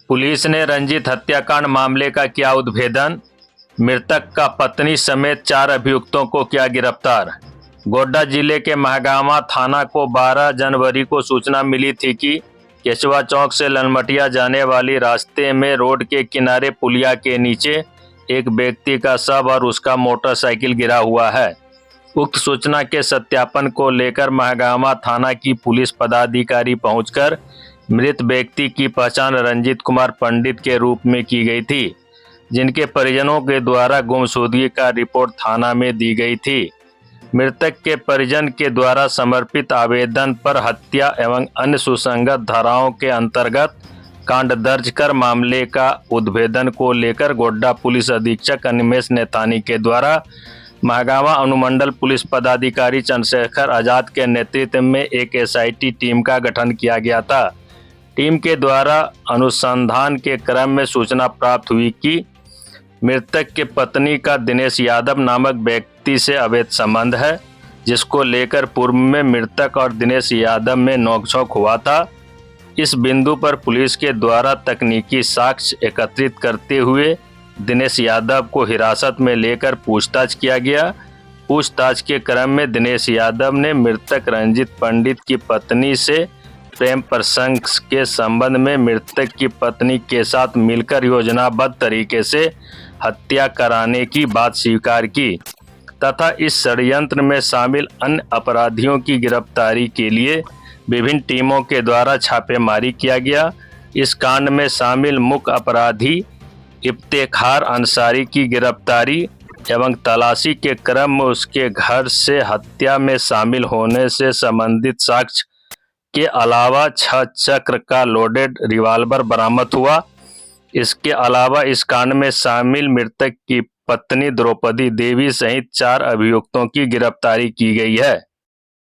Police ने रंजीत हत्याकांड मामले का किया उद्भेदन। मृतक का पत्नी समेत 4 अभियुक्तों को किया गिरफ्तार। गोड्डा जिले के महागामा थाना को 12 जनवरी को सूचना मिली थी कि केशवा चौक से ललमटिया जाने वाली रास्ते में रोड के किनारे पुलिया के नीचे एक व्यक्ति का शव और उसका मोटरसाइकिल गिरा हुआ है। उक्त सूचना के सत्यापन को लेकर महागामा थाना की पुलिस पदाधिकारी पहुंचकर मृत व्यक्ति की पहचान रंजीत कुमार पंडित के रूप में की गई थी, जिनके परिजनों के द्वारा गुमशुदगी का रिपोर्ट थाना में दी गई थी। मृतक के परिजन के द्वारा समर्पित आवेदन पर हत्या एवं अन्य सुसंगत धाराओं के अंतर्गत कांड दर्ज कर मामले का उद्भेदन को लेकर गोड्डा पुलिस अधीक्षक अनिमेष नेतानी के द्वारा महागामा अनुमंडल पुलिस पदाधिकारी चंद्रशेखर आजाद के नेतृत्व में एक एसआईटी टीम का गठन किया गया था। टीम के द्वारा अनुसंधान के क्रम में सूचना प्राप्त हुई कि मृतक के पत्नी का दिनेश यादव नामक व्यक्ति से अवैध संबंध है, जिसको लेकर पूर्व में मृतक और दिनेश यादव में नोकझोंक हुआ था। इस बिंदु पर पुलिस के द्वारा तकनीकी साक्ष्य एकत्रित करते हुए दिनेश यादव को हिरासत में लेकर पूछताछ किया गया। पूछताछ के क्रम में दिनेश यादव ने मृतक रंजीत पंडित की पत्नी से प्रेम प्रसंग के संबंध में मृतक की पत्नी के साथ मिलकर योजनाबद्ध तरीके से हत्या कराने की बात स्वीकार की तथा इस षड्यंत्र में शामिल अन्य अपराधियों की गिरफ्तारी के लिए विभिन्न टीमों के द्वारा छापेमारी किया गया। इस कांड में शामिल मुख्य अपराधी इफ्तेखार अंसारी की गिरफ्तारी एवं तलाशी के क्रम में उसके घर से हत्या में शामिल होने से संबंधित साक्ष्य के अलावा 6 चक्र का लोडेड रिवाल्वर बरामद हुआ। इसके अलावा इस कांड में शामिल मृतक की पत्नी द्रौपदी देवी सहित 4 अभियुक्तों की गिरफ्तारी की गई है।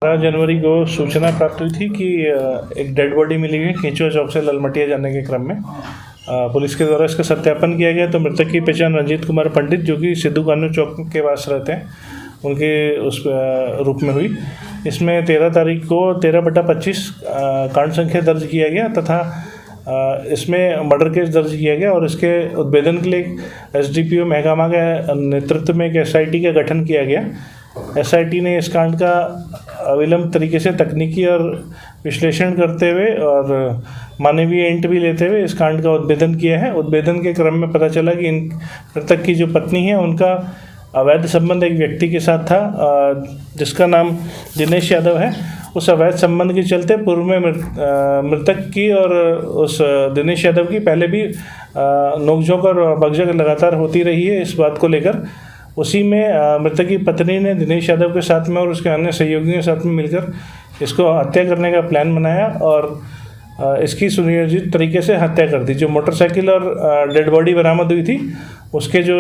12 जनवरी को सूचना प्राप्त हुई थी कि एक डेड बॉडी मिली है केशवा चौक से ललमटिया जाने के क्रम में। पुलिस के द्वारा इसका सत्यापन किया गया तो मृतक की पहचान रंजीत कुमार पंडित, जो कि सिद्धू कानू चौक के पास रहते हैं, उनके उस रूप में हुई। इसमें 13 तारीख को 13/25 कांड संख्या दर्ज किया गया तथा इसमें मर्डर केस दर्ज किया गया और इसके उद्भेदन के लिए एसडीपीओ महागामा के नेतृत्व में एक एसआईटी का गठन किया गया। एसआईटी ने इस कांड का अविलंब तरीके से तकनीकी और विश्लेषण करते हुए और मानवीय इंट भी लेते हुए इस कांड का उद्भेदन किया है। उद्भेदन के क्रम में पता चला कि मृतक की जो पत्नी है उनका अवैध संबंध एक व्यक्ति के साथ था, जिसका नाम दिनेश यादव है। उस अवैध संबंध के चलते पूर्व में मृतक की और उस दिनेश यादव की पहले भी नोकझोंक और बकझक लगातार होती रही है। इस बात को लेकर उसी में मृतक की पत्नी ने दिनेश यादव के साथ में और उसके अन्य सहयोगियों के साथ में मिलकर इसको हत्या करने का प्लान बनाया और इसकी सुनियोजित तरीके से हत्या कर दी। जो मोटरसाइकिल और डेड बॉडी बरामद हुई थी उसके जो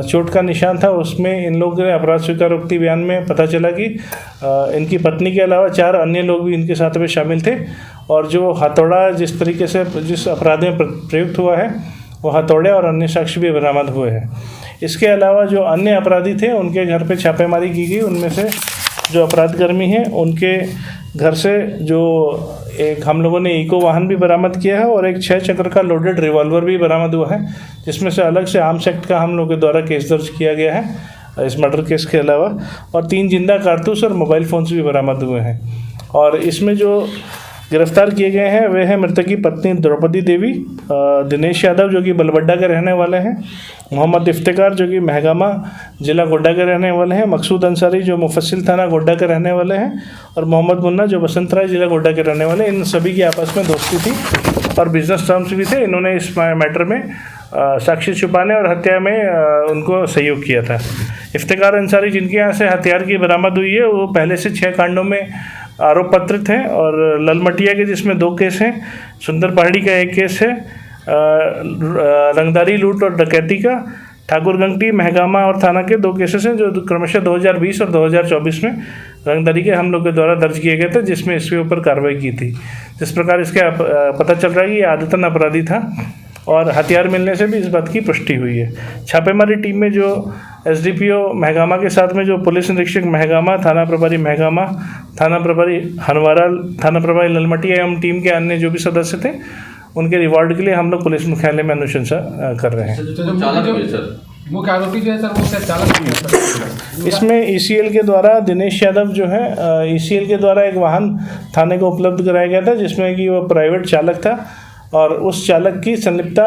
चोट का निशान था उसमें इन लोगों ने अपराध स्वीकारोक्ति बयान में पता चला कि इनकी पत्नी के अलावा 4 अन्य लोग भी इनके साथ में शामिल थे और जो हथौड़ा जिस तरीके से जिस अपराध में प्रयुक्त हुआ है वो हथौड़े और अन्य साक्ष्य भी बरामद हुए हैं। इसके अलावा जो अन्य अपराधी थे उनके घर पे छापेमारी की गई। उनमें से जो अपराधकर्मी हैं उनके घर से जो एक हम लोगों ने इको वाहन भी बरामद किया है और एक 6 चक्र का लोडेड रिवॉल्वर भी बरामद हुआ है, जिसमें से अलग से आर्म्स एक्ट का हम लोग के द्वारा केस दर्ज किया गया है इस मर्डर केस के अलावा। और 3 जिंदा कारतूस और मोबाइल फ़ोन्स भी बरामद हुए हैं। और इसमें जो गिरफ्तार किए गए हैं वे हैं मृतक की पत्नी द्रौपदी देवी, दिनेश यादव जो कि बलबड्डा के रहने वाले हैं, मोहम्मद इफ्तेखार जो कि महगामा जिला गोड्डा के रहने वाले हैं, मकसूद अंसारी जो मुफस्सिल थाना गोड्डा के रहने वाले हैं और मोहम्मद मुन्ना जो बसंतराय जिला गोड्डा के रहने वाले हैं। इन सभी की आपस में दोस्ती थी और बिजनेस टर्म्स भी थे। इन्होंने इस मैटर में साक्ष्य छुपाने और हत्या में उनको सहयोग किया था। इफ्तेखार अंसारी जिनके यहाँ से हथियार की बरामद हुई है वो पहले से 6 कांडों में आरोप पत्रित हैं और ललमटिया के जिसमें 2 केस हैं, सुंदर पहाड़ी का 1 केस है, रंगदारी लूट और डकैती का, ठाकुर गंगटी महगामा और थाना के 2 केसेस हैं जो क्रमशः 2020 और 2024 में रंगदारी के हम लोग के द्वारा दर्ज किए गए थे, जिसमें इसके ऊपर कार्रवाई की थी। जिस प्रकार इसके पता चल रहा है कि ये आदतन अपराधी था और हथियार मिलने से भी इस बात की पुष्टि हुई है। छापेमारी टीम में जो एसडीपीओ महगामा के साथ में जो पुलिस निरीक्षक महगामा, थाना प्रभारी महगामा, थाना प्रभारी हनवारा, थाना प्रभारी ललमटिया एवं टीम के अन्य जो भी सदस्य थे उनके रिवॉर्ड के लिए हम लोग पुलिस मुख्यालय में अनुशंसा कर रहे हैं। मुख्य आरोपी जो है सर वो चालक भी है सर। इसमें ईसीएल के द्वारा दिनेश यादव जो है ईसीएल के द्वारा एक वाहन थाने को उपलब्ध कराया गया था जिसमें कि वो प्राइवेट चालक था और उस चालक की संलिप्तता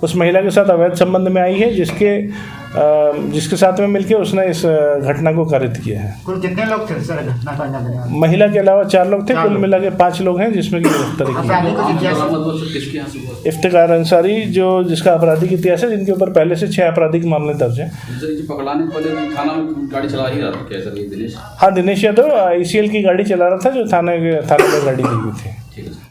उस महिला के साथ अवैध संबंध में आई है जिसके साथ में मिलकर उसने इस घटना को कारित किया है। कुल कितने लोग थे सर घटना को अंजाम देने वाले? महिला के अलावा 4 लोग थे, कुल मिला के 5 लोग हैं जिसमें कि गिरफ्तारी की अपराधी को जिज्ञासा इफ्तिकार अंसारी जो जिसका आपराधिक इतिहास है, जिनके ऊपर पहले से 6 आपराधिक मामले दर्ज हैं। पकड़ाने के पहले थाना में गाड़ी चला ही रहा था क्या सर ये दिनेश? हाँ, दिनेश यादव ईसीएल की गाड़ी चला रहा था जो थाने में गाड़ी दी हुई थी। ठीक है।